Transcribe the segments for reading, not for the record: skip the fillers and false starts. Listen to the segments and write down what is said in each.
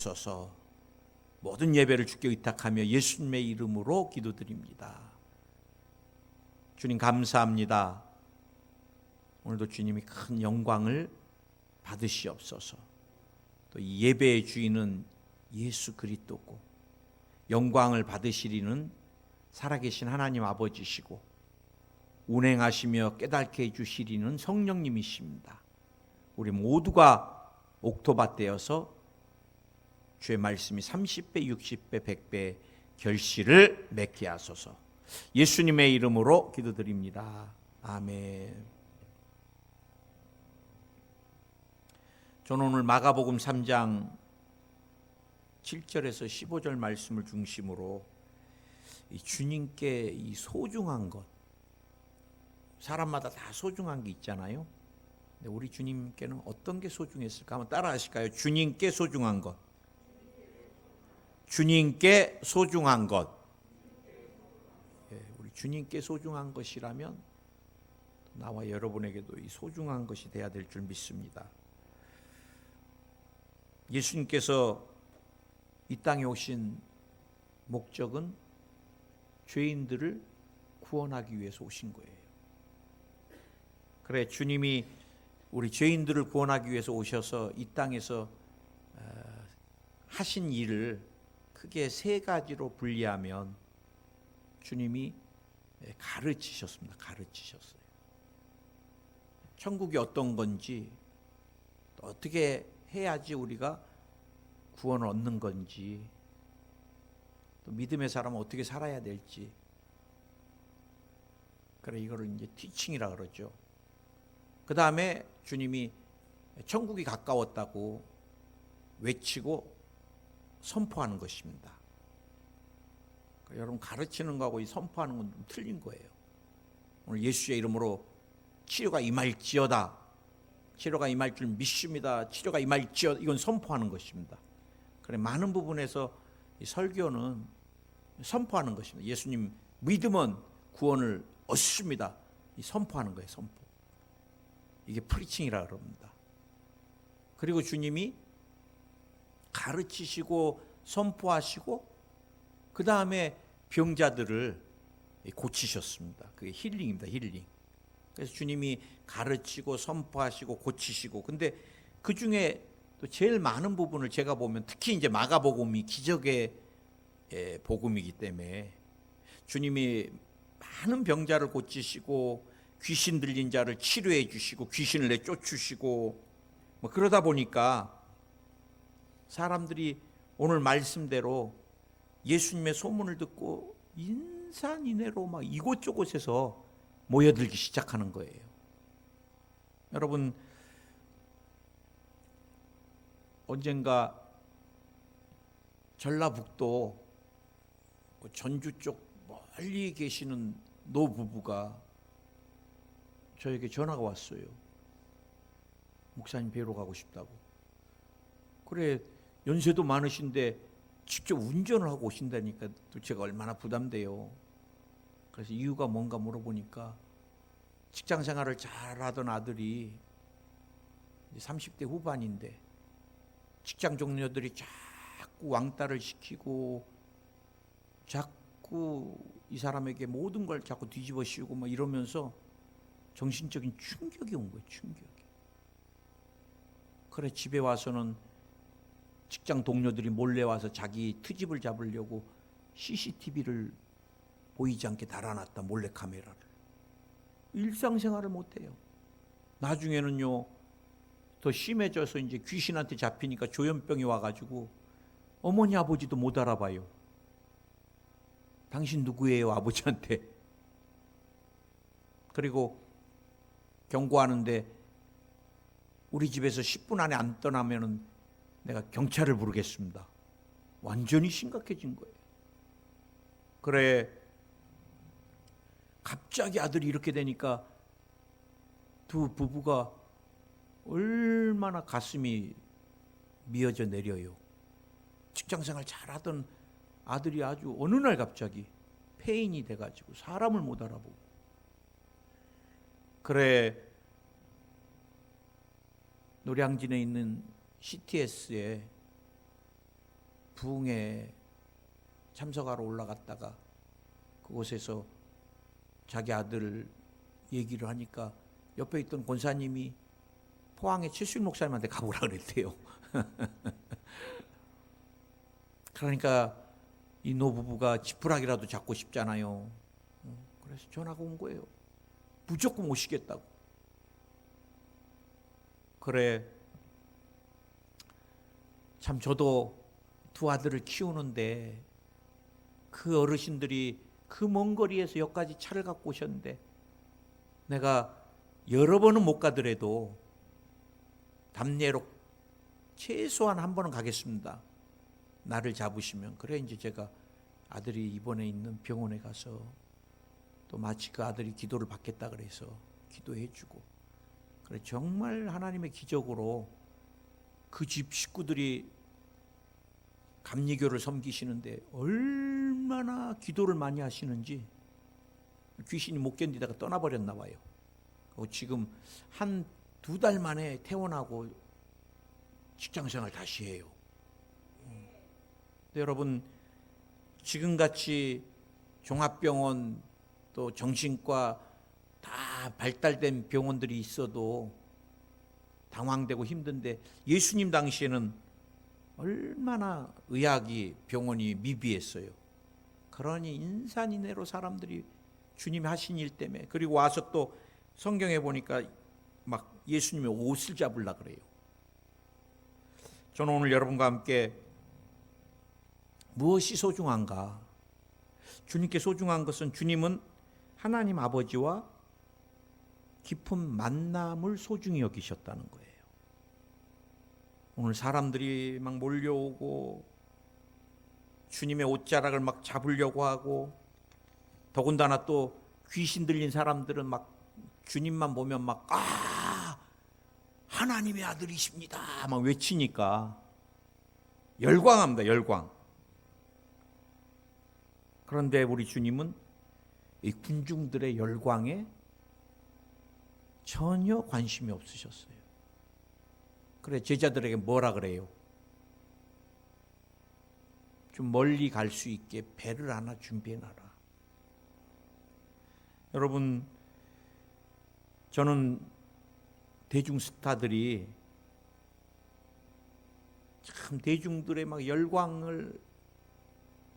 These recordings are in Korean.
주셔서 모든 예배를 주께 의탁하며 예수님의 이름으로 기도드립니다. 주님 감사합니다. 오늘도 주님이 큰 영광을 받으시옵소서. 또 이 예배의 주인은 예수 그리스도고 영광을 받으시리는 살아계신 하나님 아버지시고 운행하시며 깨닫게 해주시리는 성령님이십니다. 우리 모두가 옥토밭 되어서 주의 말씀이 30배, 60배, 100배 결실을 맺게 하소서. 예수님의 이름으로 기도드립니다. 아멘. 저는 오늘 마가복음 3장 7절에서 15절 말씀을 중심으로 이 주님께 이 소중한 것, 사람마다 다 소중한 게 있잖아요. 근데 우리 주님께는 어떤 게 소중했을까? 한번 따라 하실까요? 주님께 소중한 것. 주님께 소중한 것. 우리 주님께 소중한 것이라면 나와 여러분에게도 이 소중한 것이 돼야 될 줄 믿습니다. 예수님께서 이 땅에 오신 목적은 죄인들을 구원하기 위해서 오신 거예요. 그래, 주님이 우리 죄인들을 구원하기 위해서 오셔서 이 땅에서 하신 일을 크게 세 가지로 분리하면 주님이 가르치셨습니다. 가르치셨어요. 천국이 어떤 건지, 또 어떻게 해야지 우리가 구원을 얻는 건지, 또 믿음의 사람은 어떻게 살아야 될지. 그래, 이거를 이제 티칭이라 그러죠. 그 다음에 주님이 천국이 가까웠다고 외치고 선포하는 것입니다. 그러니까 여러분, 가르치는 거하고 이 선포하는 건 좀 틀린 거예요. 오늘 예수의 이름으로 치료가 임할지어다. 치료가 임할 줄 믿습니다. 치료가 임할지어다. 이건 선포하는 것입니다. 그래, 많은 부분에서 이 설교는 선포하는 것입니다. 예수님 믿으면 구원을 얻습니다. 이 선포하는 거예요. 선포. 이게 프리칭이라 그럽니다. 그리고 주님이 가르치시고 선포하시고 그 다음에 병자들을 고치셨습니다. 그게 힐링입니다. 힐링. 그래서 주님이 가르치고 선포하시고 고치시고, 근데 그 중에 또 제일 많은 부분을 제가 보면 특히 이제 마가복음이 기적의 복음이기 때문에 주님이 많은 병자를 고치시고 귀신 들린 자를 치료해 주시고 귀신을 내쫓으시고 뭐 그러다 보니까 사람들이 오늘 말씀대로 예수님의 소문을 듣고 인산인해로 막 이곳저곳에서 모여들기 시작하는 거예요. 여러분, 언젠가 전라북도 전주 쪽 멀리 계시는 노부부가 저에게 전화가 왔어요. 목사님 뵈러 가고 싶다고. 그래, 연세도 많으신데 직접 운전을 하고 오신다니까 또 제가 얼마나 부담돼요. 그래서 이유가 뭔가 물어보니까 직장 생활을 잘하던 아들이 30대 후반인데 직장 동료들이 자꾸 왕따를 시키고 자꾸 이 사람에게 모든 걸 자꾸 뒤집어 씌우고 뭐 이러면서 정신적인 충격이 온 거예요. 충격이. 그래, 집에 와서는 직장 동료들이 몰래 와서 자기 트집을 잡으려고 CCTV를 보이지 않게 달아놨다. 몰래카메라를. 일상생활을 못해요. 나중에는요 더 심해져서 이제 귀신한테 잡히니까 조현병이 와가지고 어머니 아버지도 못 알아봐요. 당신 누구예요? 아버지한테. 그리고 경고하는데 우리 집에서 10분 안에 안 떠나면은 내가 경찰을 부르겠습니다. 완전히 심각해진 거예요. 그래, 갑자기 아들이 이렇게 되니까 두 부부가 얼마나 가슴이 미어져 내려요. 직장생활 잘하던 아들이 아주 어느 날 갑자기 폐인이 돼가지고 사람을 못 알아보고. 그래, 노량진에 있는 CTS에 부흥회 참석하러 올라갔다가 그곳에서 자기 아들 얘기를 하니까 옆에 있던 권사님이 포항의 최수일 목사님한테 가보라 그랬대요. 그러니까 이 노부부가 지푸라기라도 잡고 싶잖아요. 그래서 전화가 온 거예요. 무조건 오시겠다고. 그래, 참 저도 두 아들을 키우는데 그 어르신들이 그 먼 거리에서 여기까지 차를 갖고 오셨는데 내가 여러 번은 못 가더라도 담례로 최소한 한 번은 가겠습니다. 나를 잡으시면. 그래 이제 제가 아들이 입원해 있는 병원에 가서 또 마치 그 아들이 기도를 받겠다 그래서 기도해 주고, 그래 정말 하나님의 기적으로 그 집 식구들이 감리교를 섬기시는데 얼마나 기도를 많이 하시는지 귀신이 못 견디다가 떠나버렸나 봐요. 지금 한 2달 만에 퇴원하고 직장생활 다시 해요. 근데 여러분, 지금같이 종합병원 또 정신과 다 발달된 병원들이 있어도 당황되고 힘든데 예수님 당시에는 얼마나 의학이 병원이 미비했어요. 그러니 인산인해로 사람들이 주님이 하신 일 때문에, 그리고 와서 또 성경에 보니까 막 예수님의 옷을 잡으려 그래요. 저는 오늘 여러분과 함께 무엇이 소중한가? 주님께 소중한 것은 주님은 하나님 아버지와 깊은 만남을 소중히 여기셨다는 거예요. 오늘 사람들이 막 몰려오고 주님의 옷자락을 막 잡으려고 하고, 더군다나 또 귀신 들린 사람들은 막 주님만 보면 막 하나님의 아들이십니다 막 외치니까 열광합니다. 열광. 그런데 우리 주님은 이 군중들의 열광에 전혀 관심이 없으셨어요. 그래 제자들에게 뭐라 그래요? 좀 멀리 갈 수 있게 배를 하나 준비해놔라. 여러분, 저는 대중 스타들이 참 대중들의 막 열광을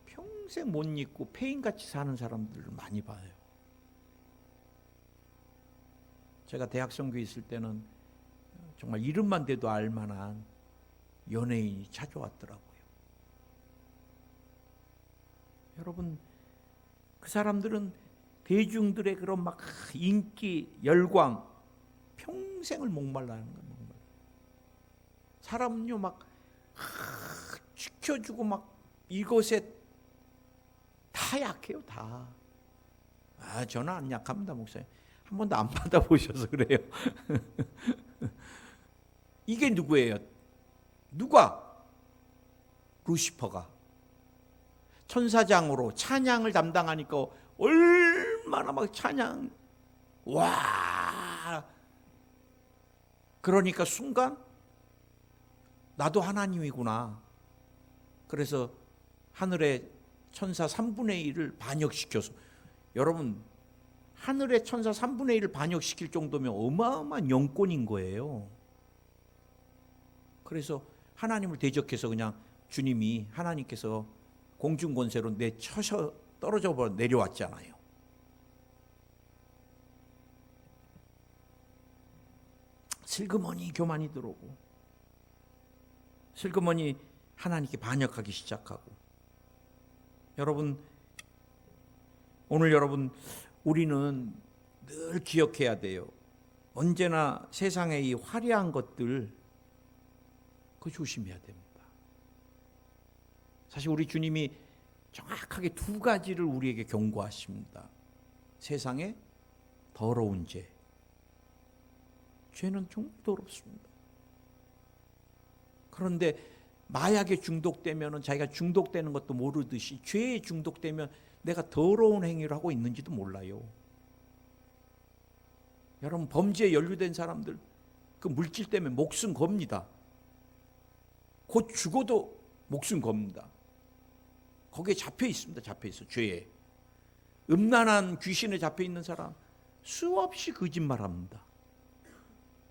평생 못 잊고 폐인같이 사는 사람들을 많이 봐요. 제가 대학 선교에 있을 때는 정말 이름만 대도 알만한 연예인이 찾아왔더라고요. 여러분, 그 사람들은 대중들의 그런 막 인기, 열광, 평생을 목말라 하는 거예요. 목말라. 사람요 막 지켜주고 막 이것에 다 약해요, 다. 저는 안 약합니다, 목사님. 한 번도 안 받아보셔서 그래요. 이게 누구예요? 누가? 루시퍼가 천사장으로 찬양을 담당하니까 얼마나 막 찬양, 와, 그러니까 순간 나도 하나님이구나. 그래서 하늘의 천사 3분의 1을 반역시켜서, 여러분 하늘의 천사 3분의 1을 반역시킬 정도면 어마어마한 영권인 거예요. 그래서 하나님을 대적해서 그냥 주님이, 하나님께서 공중권세로 내쳐서 떨어져 내려왔잖아요. 슬그머니 교만이 들어오고 슬그머니 하나님께 반역하기 시작하고. 여러분, 오늘 여러분, 우리는 늘 기억해야 돼요. 언제나 세상의 이 화려한 것들 그거 조심해야 됩니다. 사실 우리 주님이 정확하게 2가지를 우리에게 경고하십니다. 세상의 더러운 죄. 죄는 정말 더럽습니다. 그런데 마약에 중독되면 자기가 중독되는 것도 모르듯이 죄에 중독되면 내가 더러운 행위를 하고 있는지도 몰라요. 여러분, 범죄에 연루된 사람들 그 물질 때문에 목숨 겁니다. 곧 죽어도 목숨 겁니다. 거기에 잡혀 있습니다. 잡혀 있어. 죄에. 음란한 귀신에 잡혀 있는 사람 수없이 거짓말합니다.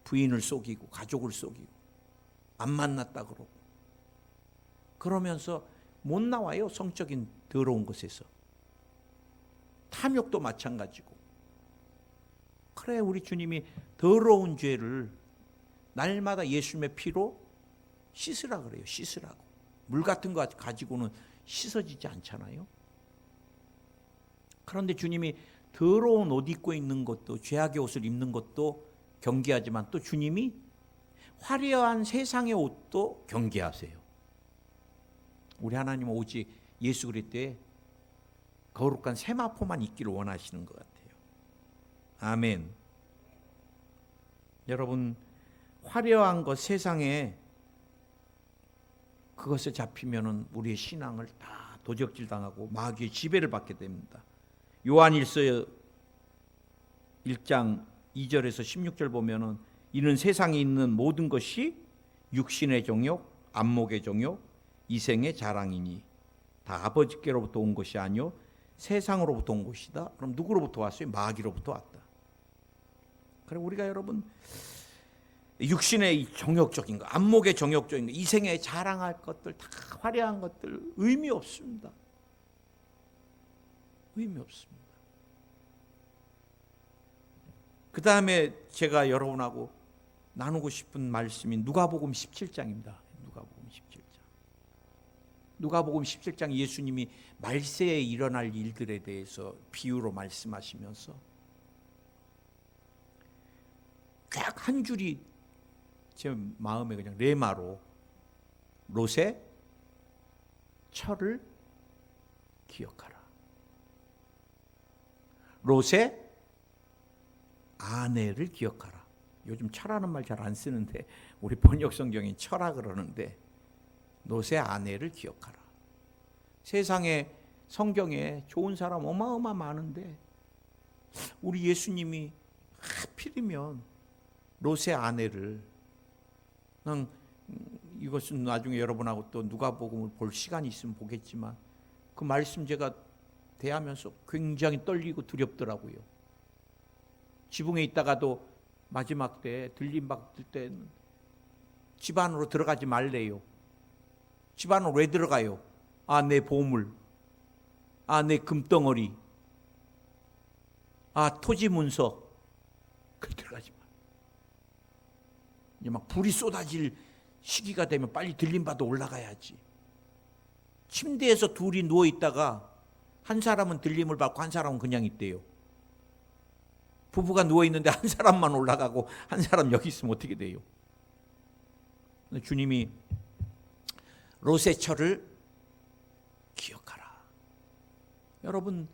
부인을 속이고 가족을 속이고 안 만났다 그러고 그러면서 못 나와요. 성적인 더러운 것에서. 탐욕도 마찬가지고. 그래 우리 주님이 더러운 죄를 날마다 예수님의 피로 씻으라 그래요. 씻으라고. 물 같은 거 가지고는 씻어지지 않잖아요. 그런데 주님이 더러운 옷 입고 있는 것도 죄악의 옷을 입는 것도 경계하지만 또 주님이 화려한 세상의 옷도 경계하세요. 우리 하나님은 오직 예수 그리스도의 거룩한 세마포만 입기를 원하시는 것 같아요. 아멘. 여러분 화려한 것 세상에 그것에 잡히면은 우리의 신앙을 다 도적질 당하고 마귀의 지배를 받게 됩니다. 요한일서 1장 2절에서 16절 보면은 이는 세상에 있는 모든 것이 육신의 정욕, 안목의 정욕, 이생의 자랑이니 다 아버지께로부터 온 것이 아니요 세상으로부터 온 것이다. 그럼 누구로부터 왔어요? 마귀로부터 왔다. 그래 우리가 여러분 육신의 정욕적인 거, 안목의 정욕적인 거, 이생에 자랑할 것들 다 화려한 것들 의미 없습니다. 의미 없습니다. 그 다음에 제가 여러분하고 나누고 싶은 말씀이 누가복음 17장입니다. 누가복음 17장. 누가복음 17장 예수님이 말세에 일어날 일들에 대해서 비유로 말씀하시면서 딱 한 줄이 제 마음에 그냥 레마로 롯의 철을 기억하라. 롯의 아내를 기억하라. 요즘 철하는 말 잘 안 쓰는데 우리 번역 성경에 철하 그러는데 롯의 아내를 기억하라. 세상에 성경에 좋은 사람 어마어마 많은데 우리 예수님이 하필이면 롯의 아내를 난 이것은 나중에 여러분하고 또 누가복음을 볼 시간이 있으면 보겠지만 그 말씀 제가 대하면서 굉장히 떨리고 두렵더라고요. 지붕에 있다가도 마지막 때 들림 받을 때는 집 안으로 들어가지 말래요. 집 안으로 왜 들어가요? 아, 내 보물, 아, 내 금덩어리, 아, 토지 문서. 그 들어가지 마. 이제 막 불이 쏟아질 시기가 되면 빨리 들림 받아 올라가야지. 침대에서 둘이 누워 있다가 한 사람은 들림을 받고 한 사람은 그냥 있대요. 부부가 누워 있는데 한 사람만 올라가고 한 사람 여기 있으면 어떻게 돼요? 주님이 롯의 철을 기억하라. 여러분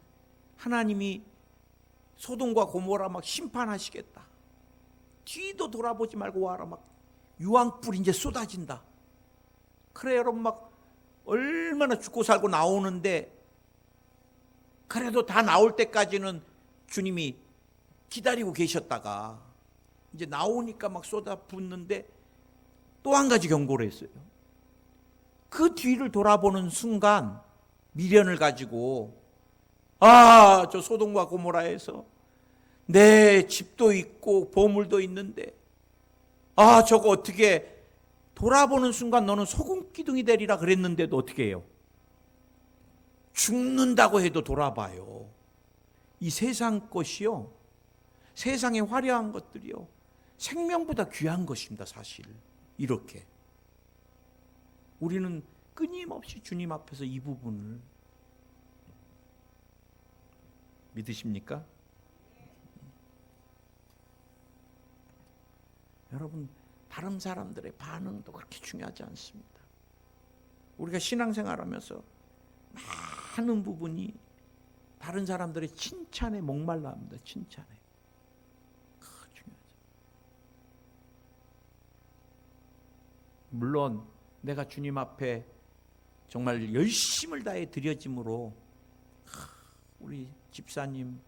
하나님이 소돔과 고모라 막 심판하시겠다. 뒤도 돌아보지 말고 와라. 막 유황불이 이제 쏟아진다. 그래 여러분 막 얼마나 죽고 살고 나오는데 그래도 다 나올 때까지는 주님이 기다리고 계셨다가 이제 나오니까 막 쏟아붓는데 또 한 가지 경고를 했어요. 그 뒤를 돌아보는 순간 미련을 가지고 아, 저 소돔과 고모라에서 내 집도 있고 보물도 있는데 아, 저거 어떻게 돌아보는 순간 너는 소금 기둥이 되리라 그랬는데도 어떻게 해요? 죽는다고 해도 돌아봐요. 이 세상 것이요, 세상의 화려한 것들이요, 생명보다 귀한 것입니다. 사실 이렇게 우리는 끊임없이 주님 앞에서 이 부분을 믿으십니까? 여러분 다른 사람들의 반응도 그렇게 중요하지 않습니다. 우리가 신앙생활하면서 많은 부분이 다른 사람들의 칭찬에 목말라 합니다. 칭찬에. 중요하죠. 물론 내가 주님 앞에 정말 열심을 다해 드려짐으로 우리 집사님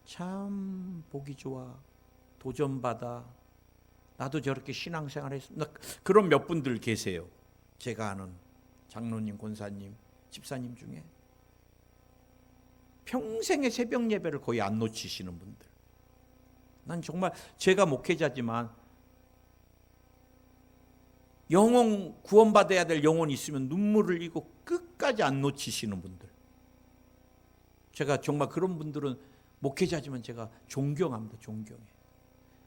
참 보기 좋아, 도전받아, 나도 저렇게 신앙생활 했습니다. 그런 몇 분들 계세요. 제가 아는 장로님, 권사님, 집사님 중에 평생의 새벽 예배를 거의 안 놓치시는 분들. 난 정말 제가 목회자지만 영혼 구원받아야 될 영혼이 있으면 눈물을 흘리고 끝까지 안 놓치시는 분들. 제가 정말 그런 분들은 목회자지만 제가 존경합니다. 존경해.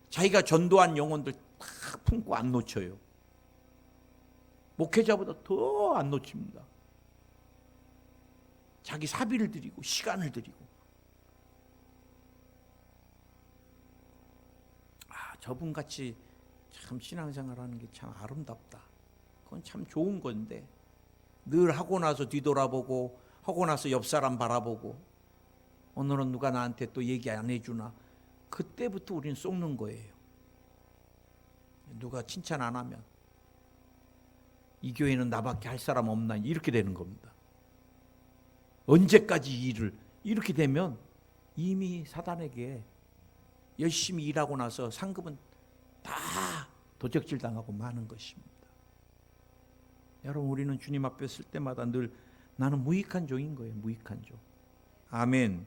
자기가 전도한 영혼들 다 품고 안 놓쳐요. 목회자보다 더 안 놓칩니다. 자기 사비를 드리고 시간을 드리고. 저분같이 참 신앙생활하는 게 참 아름답다. 그건 참 좋은 건데 늘 하고 나서 뒤돌아보고 하고 나서 옆 사람 바라보고 오늘은 누가 나한테 또 얘기 안 해주나. 그때부터 우리는 속는 거예요. 누가 칭찬 안 하면 이 교회는 나밖에 할 사람 없나 이렇게 되는 겁니다. 언제까지 일을 이렇게 되면 이미 사단에게 열심히 일하고 나서 상급은 다 도적질 당하고 마는 것입니다. 여러분 우리는 주님 앞에 설 때마다 늘 나는 무익한 종인 거예요. 무익한 종. 아멘.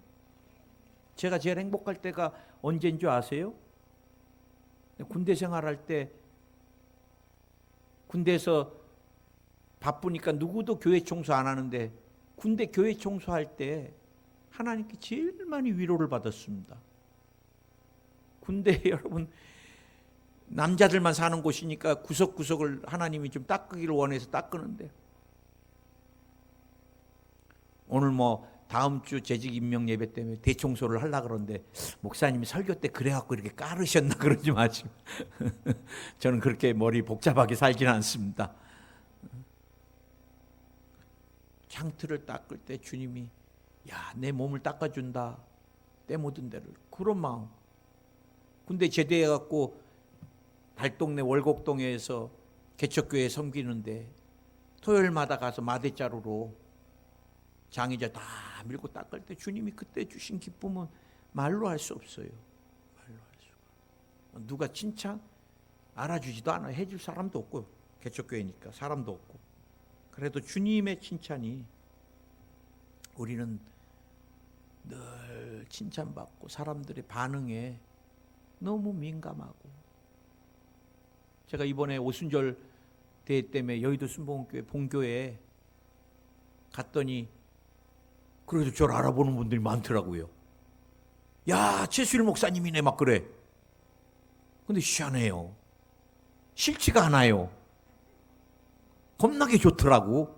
제가 제일 행복할 때가 언제인 줄 아세요? 군대 생활할 때 군대에서 바쁘니까 누구도 교회 청소 안 하는데 군대 교회 청소할 때 하나님께 제일 많이 위로를 받았습니다. 군대 여러분 남자들만 사는 곳이니까 구석구석을 하나님이 좀 닦기를 원해서 닦는데 오늘 뭐 다음 주 재직 임명 예배 때문에 대청소를 하려고 그러는데 목사님이 설교 때 그래갖고 이렇게 까르셨나 그러지 마시고 저는 그렇게 머리 복잡하게 살지는 않습니다. 창틀을 닦을 때 주님이 야, 내 몸을 닦아준다. 때 묻은 데를. 그런 마음. 군대 제대해갖고 달동네 월곡동에서 개척교회 섬기는데 토요일마다 가서 마대자루로 장의자 다 밀고 닦을 때 주님이 그때 주신 기쁨은 말로 할 수 없어요. 말로 할 수가. 누가 칭찬 알아주지도 않아. 해줄 사람도 없고 개척교회니까 사람도 없고. 그래도 주님의 칭찬이 우리는 늘 칭찬받고 사람들의 반응에 너무 민감하고. 제가 이번에 오순절 대회 때문에 여의도 순복음교회 본교회에 갔더니 그래도 저를 알아보는 분들이 많더라고요. 야, 최수일 목사님이네 막 그래. 근데 희한해요. 싫지가 않아요. 겁나게 좋더라고.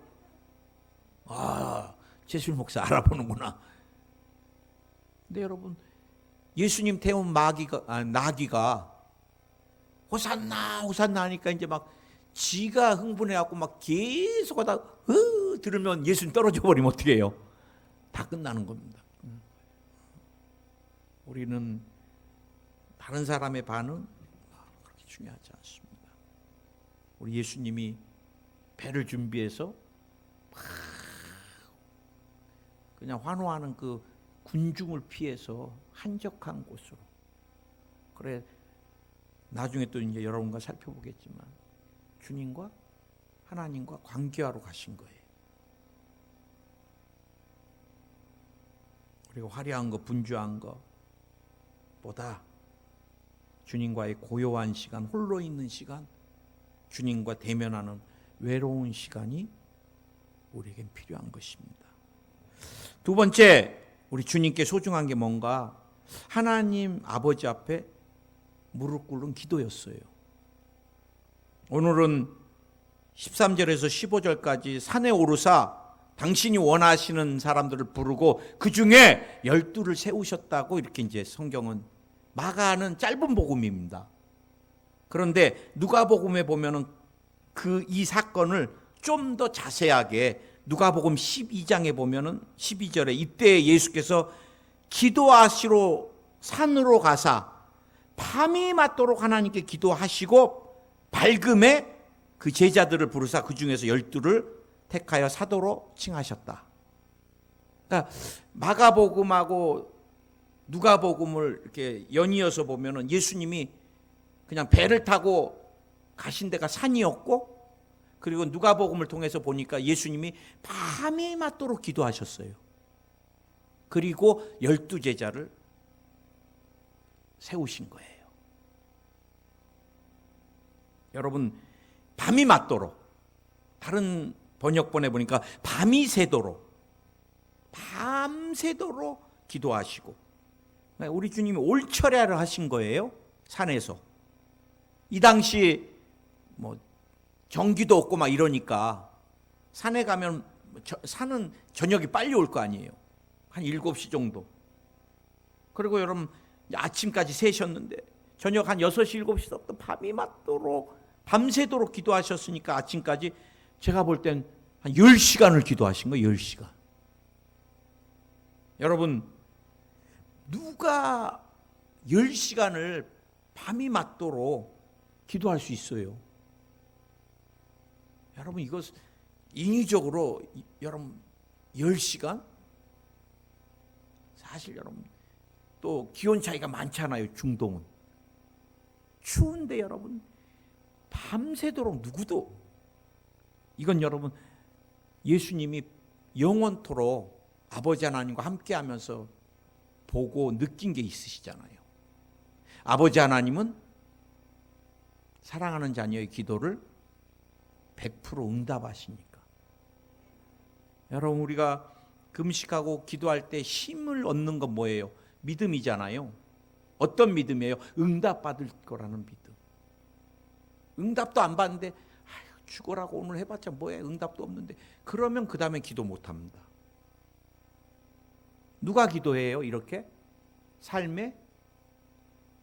아, 최수일 목사 알아보는구나. 근데 여러분 예수님 태운 나귀가 호산나 호산나 하니까 이제 막 지가 흥분해갖고 막 계속 하다 들으면 예수님 떨어져 버리면 어떻게 해요? 다 끝나는 겁니다. 우리는 다른 사람의 반응 그렇게 중요하지 않습니다. 우리 예수님이 배를 준비해서 그냥 환호하는 그 군중을 피해서 한적한 곳으로. 그래 나중에 또 이제 여러분과 살펴보겠지만 주님과 하나님과 관계하러 가신 거예요. 그리고 화려한 거 분주한 것보다 주님과의 고요한 시간, 홀로 있는 시간, 주님과 대면하는 외로운 시간이 우리에겐 필요한 것입니다. 두 번째, 우리 주님께 소중한 게 뭔가? 하나님 아버지 앞에 무릎 꿇는 기도였어요. 오늘은 13절에서 15절까지 산에 오르사 당신이 원하시는 사람들을 부르고 그 중에 12를 세우셨다고 이렇게 이제 성경은 마가는 짧은 복음입니다. 그런데 누가복음에 보면은 이 사건을 좀 더 자세하게 누가복음 12장에 보면은 12절에 이때 예수께서 기도하시러 산으로 가사 밤이 맞도록 하나님께 기도하시고 밝음에 그 제자들을 부르사 그 중에서 12를 택하여 사도로 칭하셨다. 그러니까 마가복음하고 누가복음을 이렇게 연이어서 보면은 예수님이 그냥 배를 타고 가신 데가 산이었고 그리고 누가복음을 통해서 보니까 예수님이 밤이 맞도록 기도하셨어요. 그리고 12제자를 세우신 거예요. 여러분, 밤이 맞도록, 다른 번역본에 보니까 밤이 새도록, 밤새도록 기도하시고, 우리 주님이 올철야를 하신 거예요. 산에서. 이 당시 뭐 전기도 없고 막 이러니까 산에 가면 산은 저녁이 빨리 올 거 아니에요. 한 7시 정도. 그리고 여러분 아침까지 새셨는데 저녁 한 6시 7시부터 밤이 맞도록 밤새도록 기도하셨으니까 아침까지 제가 볼 땐 한 10시간을 기도하신 거예요. 10시간. 여러분, 누가 10시간을 밤이 맞도록 기도할 수 있어요? 여러분, 이거 인위적으로 여러분 10시간? 사실 여러분 또 기온 차이가 많잖아요. 중동은 추운데 여러분 밤새도록 누구도, 이건 여러분 예수님이 영원토록 아버지 하나님과 함께하면서 보고 느낀 게 있으시잖아요. 아버지 하나님은 사랑하는 자녀의 기도를 100% 응답하시니까. 여러분, 우리가 금식하고 기도할 때 힘을 얻는 건 뭐예요? 믿음이잖아요. 어떤 믿음이에요? 응답받을 거라는 믿음. 응답도 안 받는데 죽어라고 오늘 해봤자 뭐야, 응답도 없는데, 그러면 그 다음에 기도 못합니다. 누가 기도해요? 이렇게 삶의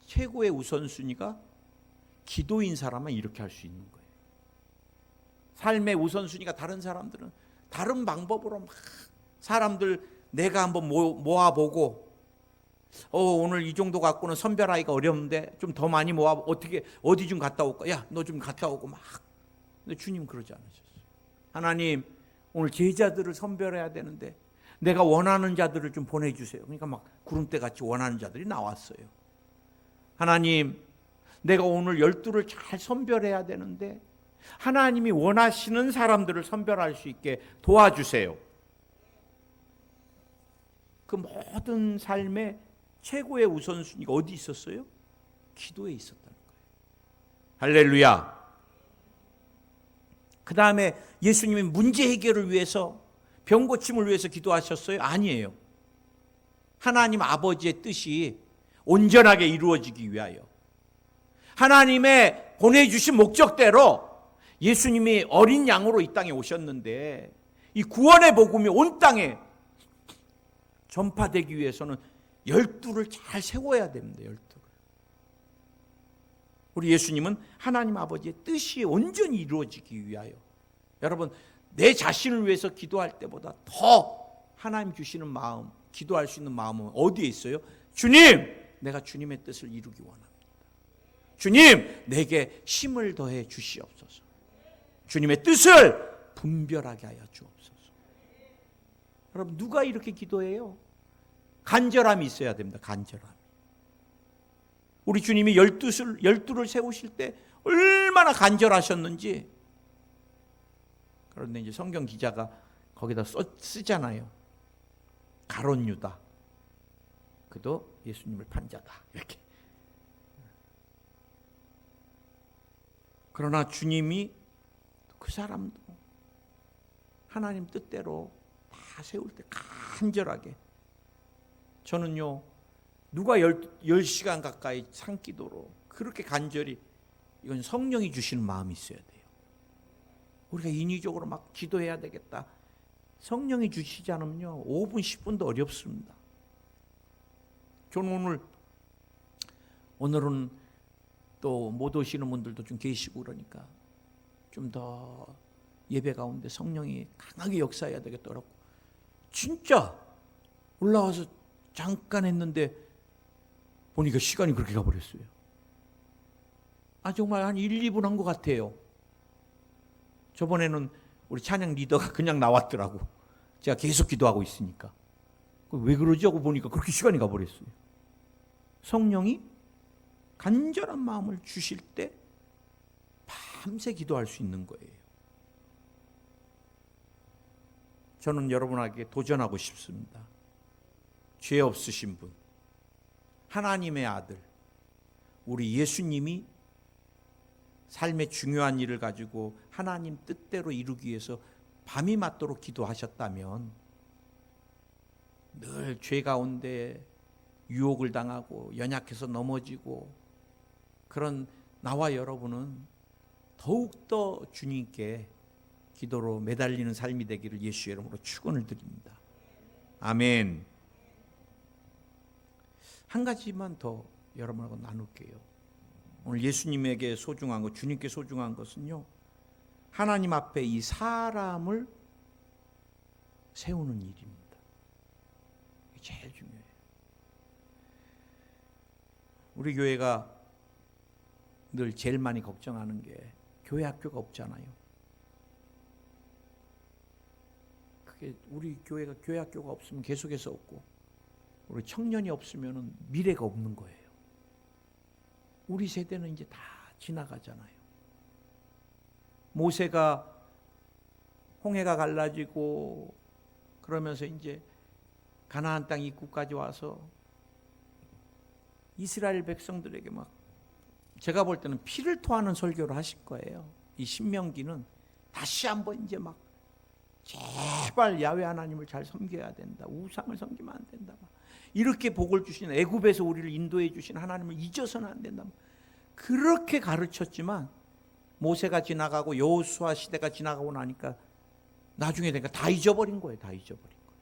최고의 우선순위가 기도인 사람은 이렇게 할 수 있는 거예요. 삶의 우선순위가 다른 사람들은 다른 방법으로 막 사람들 내가 한번 모아보고, 오늘 이 정도 갖고는 선별하기가 어려운데 좀 더 많이 모아, 어떻게 어디 좀 갔다 올까? 야, 너 좀 갔다 오고 막. 근데 주님 그러지 않으셨어요. 하나님, 오늘 제자들을 선별해야 되는데 내가 원하는 자들을 좀 보내주세요. 그러니까 막 구름대 같이 원하는 자들이 나왔어요. 하나님, 내가 오늘 12를 잘 선별해야 되는데 하나님이 원하시는 사람들을 선별할 수 있게 도와주세요. 그 모든 삶의 최고의 우선순위가 어디 있었어요? 기도에 있었다는 거예요. 할렐루야. 그 다음에 예수님이 문제 해결을 위해서, 병 고침을 위해서 기도하셨어요? 아니에요. 하나님 아버지의 뜻이 온전하게 이루어지기 위하여, 하나님의 보내주신 목적대로 예수님이 어린 양으로 이 땅에 오셨는데, 이 구원의 복음이 온 땅에 전파되기 위해서는 12를 잘 세워야 됩니다. 12를. 우리 예수님은 하나님 아버지의 뜻이 온전히 이루어지기 위하여, 여러분, 내 자신을 위해서 기도할 때보다 더 하나님 주시는 마음, 기도할 수 있는 마음은 어디에 있어요? 주님, 내가 주님의 뜻을 이루기 원합니다. 주님, 내게 힘을 더해 주시옵소서. 주님의 뜻을 분별하게 하여 주옵소서. 여러분, 누가 이렇게 기도해요? 간절함이 있어야 됩니다. 간절함. 우리 주님이 12를 세우실 때 얼마나 간절하셨는지. 그런데 이제 성경 기자가 거기다 쓰잖아요. 가룟 유다, 그도 예수님을 판자다, 이렇게. 그러나 주님이 그 사람도 하나님 뜻대로 다 세울 때 간절하게, 저는요, 누가 10시간 가까이 산기도로 그렇게 간절히, 이건 성령이 주시는 마음이 있어야 돼요. 우리가 인위적으로 막 기도해야 되겠다, 성령이 주시지 않으면요 5분 10분도 어렵습니다. 저는 오늘은 또 못 오시는 분들도 좀 계시고 그러니까 좀 더 예배 가운데 성령이 강하게 역사해야 되겠더라고. 진짜 올라와서 잠깐 했는데 보니까 시간이 그렇게 가버렸어요. 정말 한 1, 2분 한 것 같아요. 저번에는 우리 찬양 리더가 그냥 나왔더라고. 제가 계속 기도하고 있으니까. 왜 그러지 하고 보니까 그렇게 시간이 가버렸어요. 성령이 간절한 마음을 주실 때 밤새 기도할 수 있는 거예요. 저는 여러분에게 도전하고 싶습니다. 죄 없으신 분, 하나님의 아들, 우리 예수님이 삶의 중요한 일을 가지고 하나님 뜻대로 이루기 위해서 밤이 맞도록 기도하셨다면 늘 죄 가운데 유혹을 당하고 연약해서 넘어지고 그런 나와 여러분은 더욱더 주님께 기도로 매달리는 삶이 되기를 예수의 이름으로 축원을 드립니다. 아멘. 한 가지만 더 여러분하고 나눌게요. 오늘 예수님에게 소중한 것, 주님께 소중한 것은요, 하나님 앞에 이 사람을 세우는 일입니다. 이게 제일 중요해요. 우리 교회가 늘 제일 많이 걱정하는 게 교회 학교가 없잖아요. 그게 우리 교회가 교회 학교가 없으면 계속해서 없고, 우리 청년이 없으면 미래가 없는 거예요. 우리 세대는 이제 다 지나가잖아요. 모세가 홍해가 갈라지고 그러면서 이제 가나안 땅 입구까지 와서 이스라엘 백성들에게 막 제가 볼 때는 피를 토하는 설교를 하실 거예요. 이 신명기는 다시 한번 이제 막 제발 야훼 하나님을 잘 섬겨야 된다. 우상을 섬기면 안 된다. 이렇게 복을 주신 애굽에서 우리를 인도해 주신 하나님을 잊어서는 안 된다. 그렇게 가르쳤지만 모세가 지나가고 여호수아 시대가 지나가고 나니까 나중에 되니까 다 잊어버린 거예요. 다 잊어버린 거예요.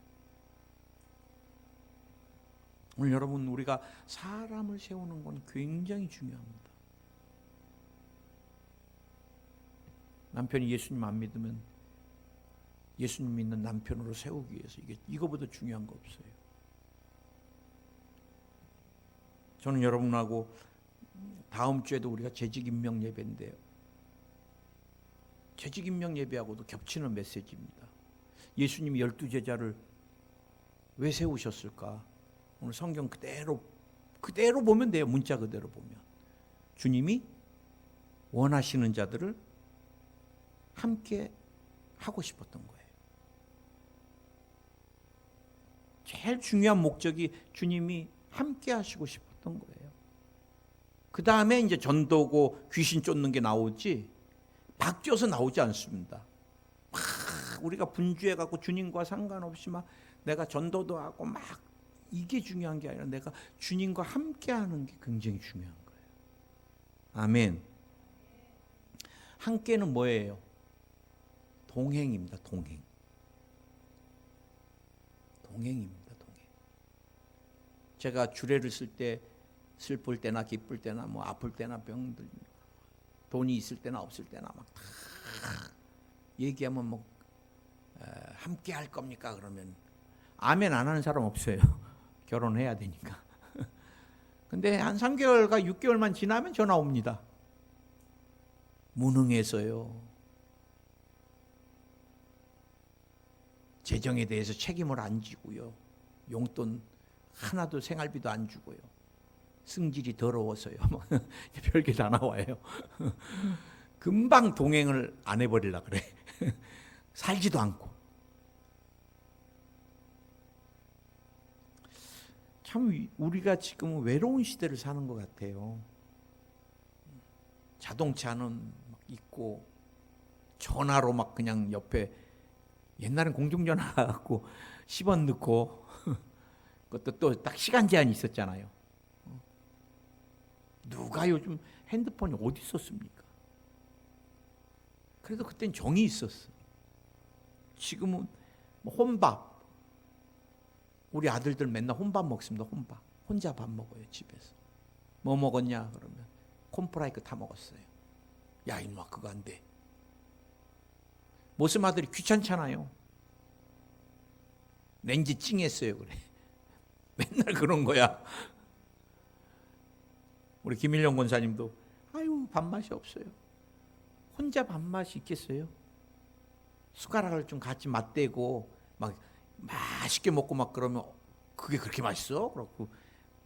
오늘 여러분, 우리가 사람을 세우는 건 굉장히 중요합니다. 남편이 예수님 안 믿으면 예수님 믿는 남편으로 세우기 위해서 이거보다 중요한 거 없어요. 저는 여러분하고 다음 주에도 우리가 재직임명 예배인데요. 재직임명 예배하고도 겹치는 메시지입니다. 예수님이 12제자를 왜 세우셨을까? 오늘 성경 그대로 보면 돼요. 문자 그대로 보면. 주님이 원하시는 자들을 함께 하고 싶었던 거예요. 제일 중요한 목적이 주님이 함께 하시고 싶었던 거예요. 그 다음에 이제 전도고 귀신 쫓는 게 나오지 바뀌어서 나오지 않습니다. 막 우리가 분주해갖고 주님과 상관없이 막 내가 전도도 하고 막 이게 중요한 게 아니라 내가 주님과 함께 하는 게 굉장히 중요한 거예요. 아멘. 함께는 뭐예요? 동행입니다. 동행입니다. 동행. 제가 주례를 쓸 때 슬플 때나 기쁠 때나 뭐 아플 때나 병들 돈이 있을 때나 없을 때나 막 다 얘기하면 뭐 함께 할 겁니까? 그러면 아멘 안 하는 사람 없어요. 결혼해야 되니까. 근데 한 3개월과 6개월만 지나면 전화 옵니다. 무능해서요. 재정에 대해서 책임을 안 지고요. 용돈 하나도 생활비도 안 주고요. 승질이 더러워서요. 별게 다 나와요. 금방 동행을 안 해버리려고 그래. 살지도 않고. 참 우리가 지금 외로운 시대를 사는 것 같아요. 자동차는 막 있고 전화로 막 그냥 옆에 옛날엔 공중전화 갖고 10원 넣고 그것도 또 딱 시간 제한이 있었잖아요. 누가 요즘 핸드폰이 어디 있었습니까? 그래도 그땐 정이 있었어. 지금은 뭐 혼밥. 우리 아들들 맨날 혼밥 먹습니다. 혼밥. 혼자 밥 먹어요, 집에서. 뭐 먹었냐 그러면 콘프라이크 다 먹었어요. 야 이놈아 그거 안 돼. 모습 아들이 귀찮잖아요. 렌즈 찡했어요 그래. 맨날 그런 거야. 우리 김일영 권사님도 아유 밥맛이 없어요. 혼자 밥맛이 있겠어요? 숟가락을 좀 같이 맞대고 막 맛있게 먹고 막 그러면 그게 그렇게 맛있어? 그렇고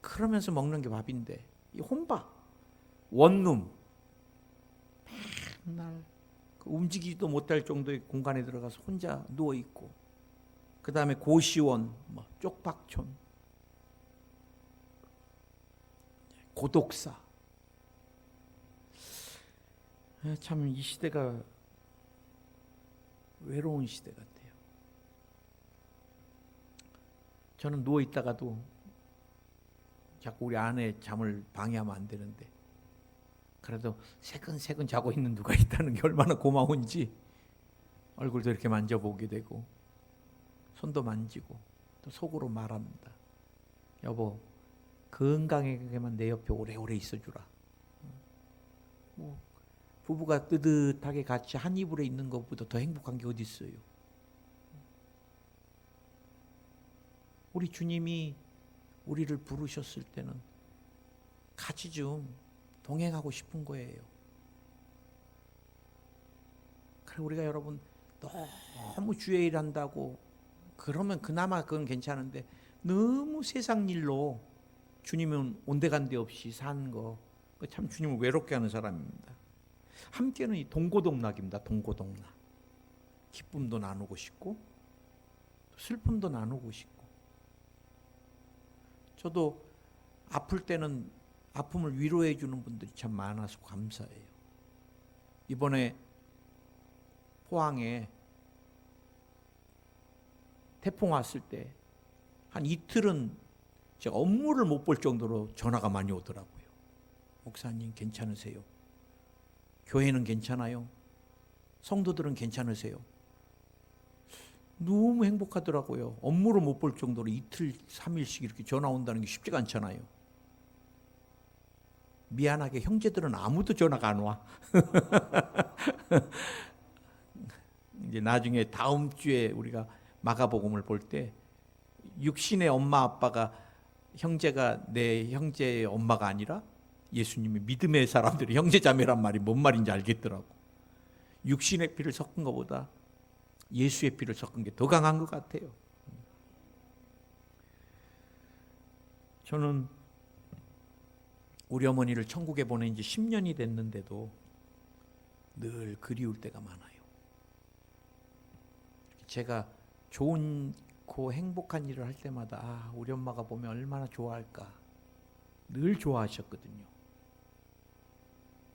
그러면서 먹는 게 밥인데 이 혼밥 원룸 맨날 움직이지도 못할 정도의 공간에 들어가서 혼자 누워 있고 그 다음에 고시원, 쪽박촌, 고독사. 참 이 시대가 외로운 시대 같아요. 저는 누워 있다가도 자꾸 우리 아내 잠을 방해하면 안 되는데, 그래도 새근새근 자고 있는 누가 있다는 게 얼마나 고마운지 얼굴도 이렇게 만져보게 되고 손도 만지고 또 속으로 말합니다. 여보, 건강하게만 내 옆에 오래오래 있어주라. 뭐 부부가 뜨뜻하게 같이 한 이불에 있는 것보다 더 행복한 게 어디 있어요. 우리 주님이 우리를 부르셨을 때는 같이 좀 동행하고 싶은 거예요. 그래, 우리가 여러분 너무 주의 일 한다고 그러면 그나마 그건 괜찮은데, 너무 세상 일로 주님은 온데간데 없이 사는 거, 참 주님을 외롭게 하는 사람입니다. 함께는 이 동고동락입니다. 동고동락. 기쁨도 나누고 싶고 슬픔도 나누고 싶고. 저도 아플 때는 아픔을 위로해 주는 분들이 참 많아서 감사해요. 이번에 포항에 태풍 왔을 때 한 이틀은 제가 업무를 못 볼 정도로 전화가 많이 오더라고요. 목사님 괜찮으세요? 교회는 괜찮아요? 성도들은 괜찮으세요? 너무 행복하더라고요. 업무를 못 볼 정도로 이틀, 3일씩 이렇게 전화 온다는 게 쉽지가 않잖아요. 미안하게 형제들은 아무도 전화가 안 와. 이제 나중에 다음 주에 우리가 마가복음을 볼 때 육신의 엄마 아빠가 형제가 내 형제의 엄마가 아니라 예수님이 믿음의 사람들이 형제자매란 말이 뭔 말인지 알겠더라고. 육신의 피를 섞은 것보다 예수의 피를 섞은 게 더 강한 것 같아요. 저는 우리 어머니를 천국에 보낸 지 10년이 됐는데도 늘 그리울 때가 많아요. 제가 좋고 행복한 일을 할 때마다 우리 엄마가 보면 얼마나 좋아할까. 늘 좋아하셨거든요.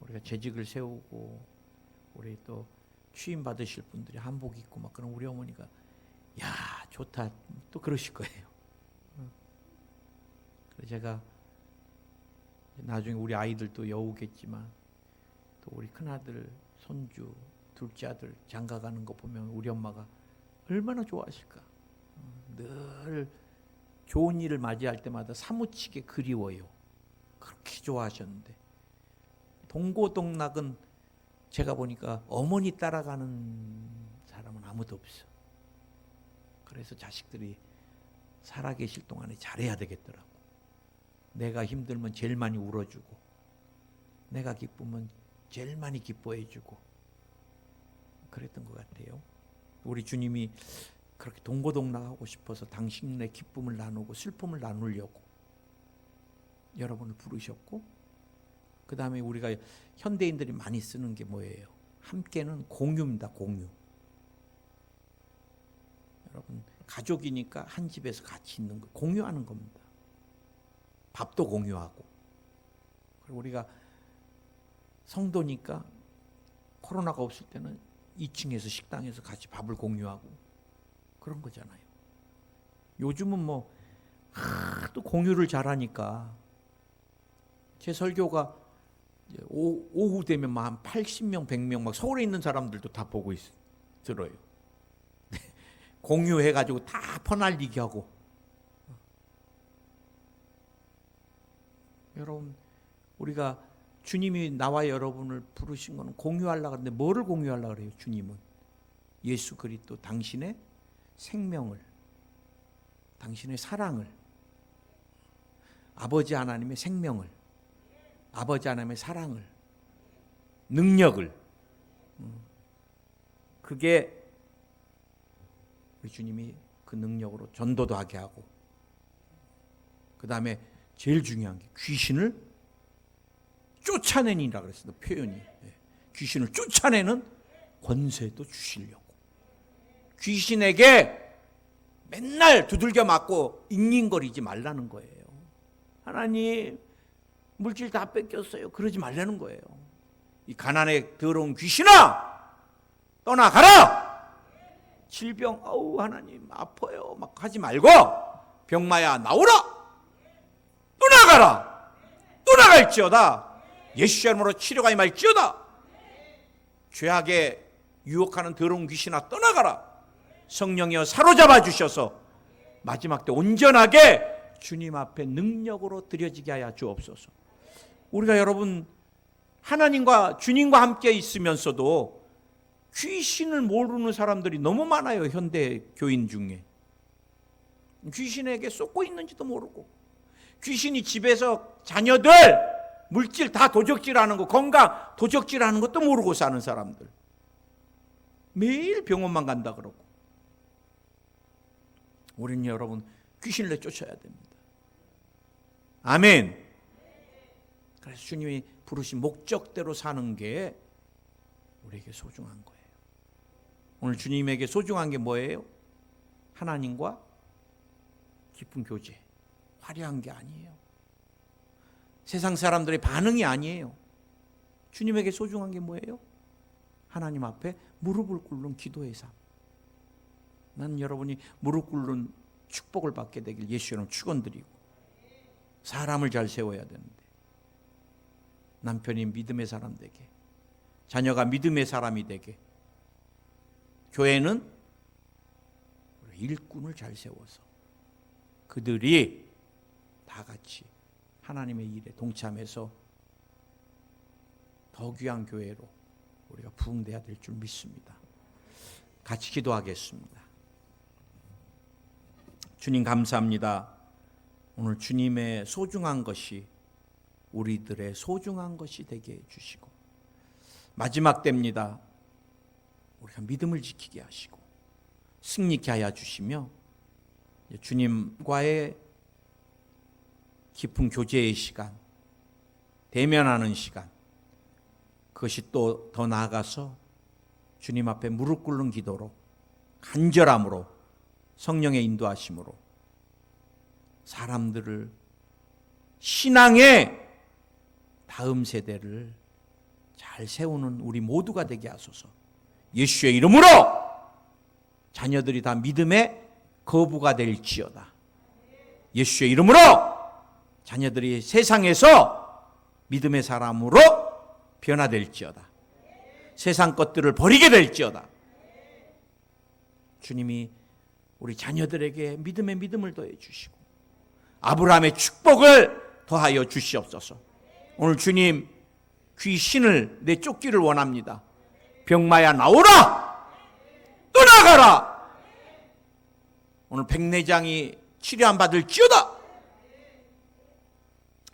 우리가 재직을 세우고 우리 또 취임 받으실 분들이 한복 입고 막 그런 우리 어머니가 야 좋다 또 그러실 거예요. 그래서 제가 나중에 우리 아이들도 여우겠지만 또 우리 큰아들, 손주, 둘째 아들 장가가는 거 보면 우리 엄마가 얼마나 좋아하실까. 늘 좋은 일을 맞이할 때마다 사무치게 그리워요. 그렇게 좋아하셨는데 동고동락은 제가 보니까 어머니 따라가는 사람은 아무도 없어. 그래서 자식들이 살아계실 동안에 잘해야 되겠더라고. 내가 힘들면 제일 많이 울어주고 내가 기쁘면 제일 많이 기뻐해주고 그랬던 것 같아요. 우리 주님이 그렇게 동고동락하고 싶어서 당신의 기쁨을 나누고 슬픔을 나누려고 여러분을 부르셨고, 그 다음에 우리가 현대인들이 많이 쓰는 게 뭐예요? 함께는 공유입니다. 공유. 여러분 가족이니까 한 집에서 같이 있는 거 공유하는 겁니다. 밥도 공유하고. 그리고 우리가 성도니까 코로나가 없을 때는 2층에서 식당에서 같이 밥을 공유하고 그런 거잖아요. 요즘은 뭐 하도 공유를 잘하니까 제 설교가 오후 되면 막 한 80명, 100명 막 서울에 있는 사람들도 다 보고 들어요. 공유해가지고 다 퍼날리게 하고. 여러분 우리가 주님이 나와 여러분을 부르신 거는 공유하려고 하는데 뭐를 공유하려고 그래요? 주님은 예수 그리스도 당신의 생명을, 당신의 사랑을, 아버지 하나님의 생명을, 아버지 하나님의 사랑을, 능력을, 그게 우리 주님이 그 능력으로 전도도 하게 하고, 그 다음에 제일 중요한 게 귀신을 쫓아내니라 그랬습니다. 표현이. 귀신을 쫓아내는 권세도 주시려고. 귀신에게 맨날 두들겨 맞고 잉잉거리지 말라는 거예요. 하나님, 물질 다 뺏겼어요. 그러지 말라는 거예요. 이 가난에 더러운 귀신아, 떠나가라! 질병, 하나님 아파요 막 하지 말고, 병마야 나오라! 떠나가라! 떠나갈지어다! 예수 이름으로 치료가 임할지어다! 죄악에 유혹하는 더러운 귀신아 떠나가라! 성령이여 사로잡아 주셔서 마지막 때 온전하게 주님 앞에 능력으로 드려지게 하여 주옵소서. 우리가 여러분 하나님과 주님과 함께 있으면서도 귀신을 모르는 사람들이 너무 많아요. 현대 교인 중에 귀신에게 쏟고 있는지도 모르고, 귀신이 집에서 자녀들 물질 다 도적질하는 거, 건강 도적질하는 것도 모르고 사는 사람들, 매일 병원만 간다 그러고. 우리는 여러분 귀신을 내쫓아야 됩니다. 아멘. 그래서 주님이 부르신 목적대로 사는 게 우리에게 소중한 거예요. 오늘 주님에게 소중한 게 뭐예요? 하나님과 깊은 교제, 화려한 게 아니에요. 세상 사람들의 반응이 아니에요. 주님에게 소중한 게 뭐예요? 하나님 앞에 무릎을 꿇는 기도의 삶. 나는 여러분이 무릎 꿇는 축복을 받게 되길 예수 이름으로 축원드리고, 사람을 잘 세워야 되는데 남편이 믿음의 사람 되게, 자녀가 믿음의 사람이 되게, 교회는 일꾼을 잘 세워서 그들이 다 같이 하나님의 일에 동참해서 더 귀한 교회로 우리가 부흥돼야 될 줄 믿습니다. 같이 기도하겠습니다. 주님 감사합니다. 오늘 주님의 소중한 것이 우리들의 소중한 것이 되게 해주시고, 마지막 때입니다. 우리가 믿음을 지키게 하시고 승리케 하여 주시며, 주님과의 깊은 교제의 시간, 대면하는 시간, 그것이 또 더 나아가서 주님 앞에 무릎 꿇는 기도로, 간절함으로, 성령의 인도하심으로 사람들을 신앙의 다음 세대를 잘 세우는 우리 모두가 되게 하소서. 예수의 이름으로 자녀들이 다 믿음의 거부가 될지어다. 예수의 이름으로 자녀들이 세상에서 믿음의 사람으로 변화될지어다. 세상 것들을 버리게 될지어다. 주님이 우리 자녀들에게 믿음의 믿음을 더해 주시고 아브라함의 축복을 더하여 주시옵소서. 오늘 주님, 귀신을 내쫓기를 원합니다. 병마야 나오라! 떠나가라! 오늘 백내장이 치료 안 받을지어다.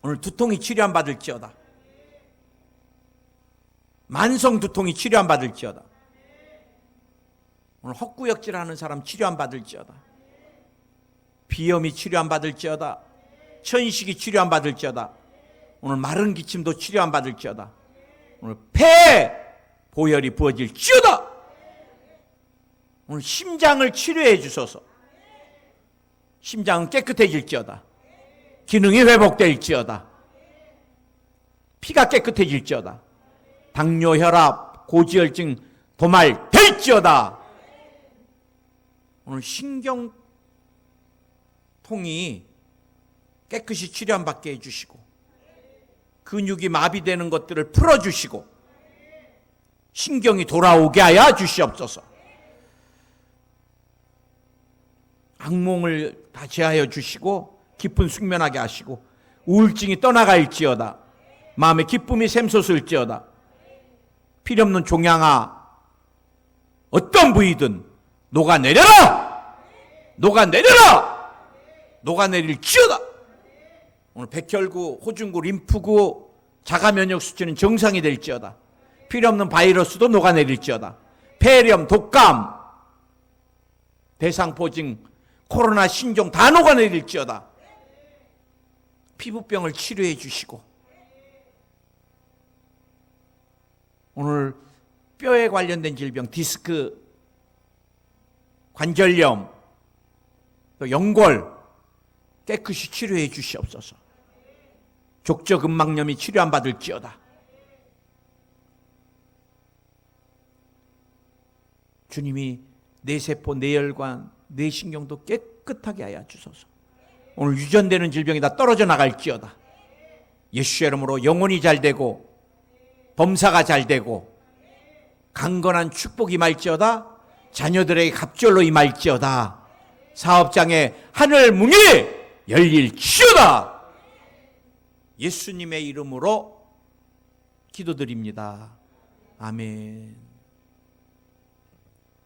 오늘 두통이 치료 안 받을지어다. 만성 두통이 치료 안 받을지어다. 오늘 헛구역질하는 사람 치료 안 받을지어다. 비염이 치료 안 받을지어다. 천식이 치료 안 받을지어다. 오늘 마른 기침도 치료 안 받을지어다. 오늘 폐 보혈이 부어질지어다. 오늘 심장을 치료해 주소서. 심장은 깨끗해질지어다. 기능이 회복될지어다. 피가 깨끗해질지어다. 당뇨, 혈압, 고지혈증 도말될지어다. 오늘 신경통이 깨끗이 치료 안 받게 해주시고, 근육이 마비되는 것들을 풀어주시고, 신경이 돌아오게 하여 주시옵소서. 악몽을 다 제하여 주시고 깊은 숙면하게 하시고, 우울증이 떠나갈지어다. 마음에 기쁨이 샘솟을지어다. 필요없는 종양아, 어떤 부위든 녹아내려라! 녹아내려라! 녹아내릴지어다. 오늘 백혈구, 호중구, 림프구, 자가면역 수치는 정상이 될지어다. 필요없는 바이러스도 녹아내릴지어다. 폐렴, 독감, 대상포진, 코로나, 신종 다 녹아내릴지어다. 피부병을 치료해 주시고, 오늘 뼈에 관련된 질병, 디스크, 관절염, 또 연골 깨끗이 치료해 주시옵소서. 족저근막염이 치료 안 받을지어다. 주님이 뇌세포, 뇌혈관, 뇌신경도 깨끗하게 하여 주소서. 오늘 유전되는 질병이 다 떨어져 나갈지어다. 예수의 이름으로 영혼이 잘 되고 범사가 잘 되고 강건한 축복이 임할지어다. 자녀들에게 갑절로 임할지어다. 사업장에 하늘 문이 열릴지어다. 예수님의 이름으로 기도드립니다. 아멘.